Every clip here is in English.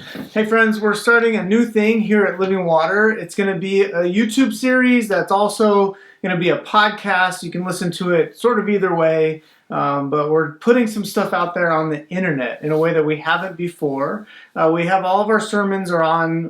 Hey friends, we're starting a new thing here at Living Water. It's going to be a YouTube series that's also going to be a podcast. You can listen to it sort of either way, but we're putting some stuff out there on the internet in a way that we haven't before. We have all of our sermons are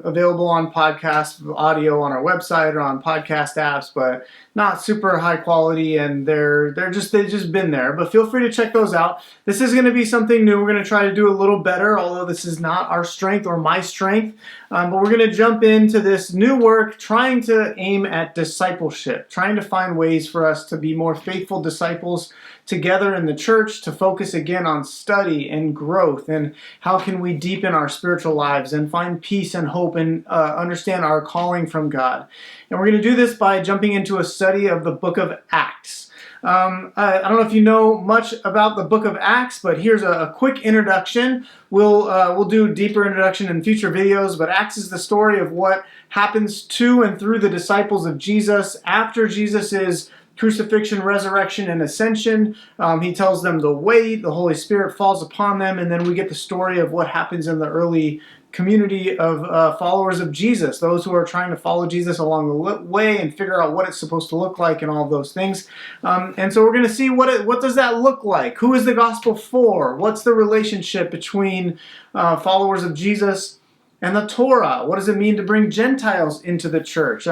available on podcast audio on our website or on podcast apps, but not super high quality, and they've just been there. But feel free to check those out. This is going to be something new. We're going to try to do a little better, although this is not our strength or my strength. But we're going to jump into this new work, trying to aim at discipleship, trying to find ways for us to be more faithful disciples together in the church, to focus again on study and growth, and how can we deepen our spiritual lives and find peace and hope and understand our calling from God. And we're going to do this by jumping into a study of the book of Acts. I don't know if you know much about the book of Acts, but here's a quick introduction. We'll do a deeper introduction in future videos, but Acts is the story of what happens to and through the disciples of Jesus after Jesus' crucifixion, resurrection, and ascension. He tells them to wait, the Holy Spirit falls upon them, and then we get the story of what happens in the early community of followers of Jesus, those who are trying to follow Jesus along the way and figure out what it's supposed to look like and all of those things. And so we're going to see what does that look like? Who is the gospel for? What's the relationship between followers of Jesus and the Torah? What does it mean to bring Gentiles into the church?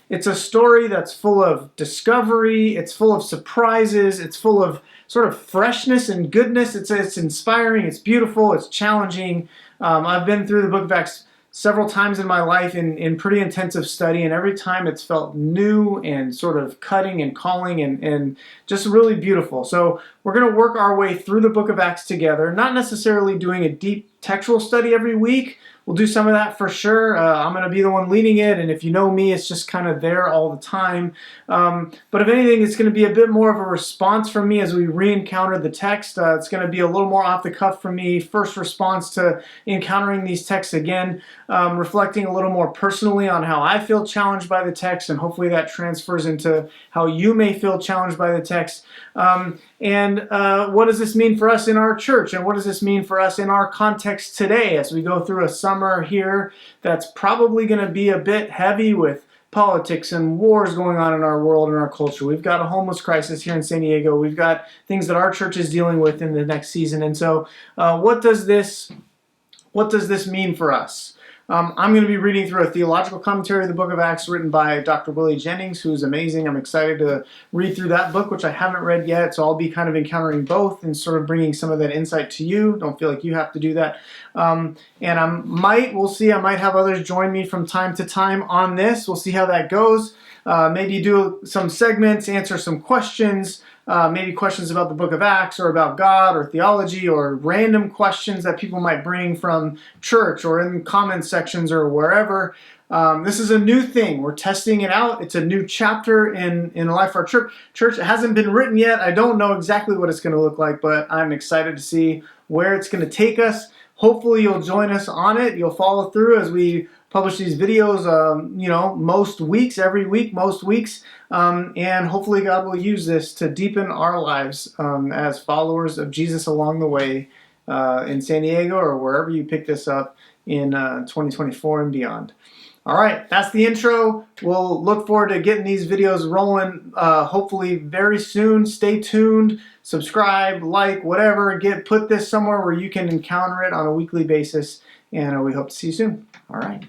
It's a story that's full of discovery, it's full of surprises, it's full of sort of freshness and goodness. It's inspiring, it's beautiful, it's challenging. I've been through the book of Acts several times in my life in pretty intensive study, and every time it's felt new and sort of cutting and calling and just really beautiful. So we're going to work our way through the book of Acts together, not necessarily doing a deep textual study every week. We'll do some of that for sure. I'm going to be the one leading it, and if you know me, it's just kind of there all the time. But if anything, it's going to be a bit more of a response from me as we re-encounter the text. It's going to be a little more off the cuff for me, first response to encountering these texts again, reflecting a little more personally on how I feel challenged by the text, and hopefully that transfers into how you may feel challenged by the text. And what does this mean for us in our church? And what does this mean for us in our context today as we go through a summer here that's probably going to be a bit heavy with politics and wars going on in our world and our culture? We've got a homeless crisis here in San Diego. We've got things that our church is dealing with in the next season. And so what does this mean for us? I'm going to be reading through a theological commentary of the book of Acts written by Dr. Willie Jennings, who's amazing. I'm excited to read through that book, which I haven't read yet, so I'll be kind of encountering both and sort of bringing some of that insight to you. Don't feel like you have to do that. And we'll see, I might have others join me from time to time on this. We'll see how that goes. Maybe do some segments, answer some questions, maybe questions about the book of Acts or about God or theology or random questions that people might bring from church or in comment sections or wherever. This is a new thing. We're testing it out. It's a new chapter in the life of our church. It hasn't been written yet. I don't know exactly what it's going to look like, but I'm excited to see where it's going to take us. Hopefully you'll join us on it. You'll follow through as we publish these videos, most weeks, every week, most weeks. And hopefully God will use this to deepen our lives as followers of Jesus along the way in San Diego or wherever you pick this up in 2024 and beyond. All right, that's the intro. We'll look forward to getting these videos rolling hopefully very soon. Stay tuned, subscribe, like, whatever. Put this somewhere where you can encounter it on a weekly basis, and we hope to see you soon. All right.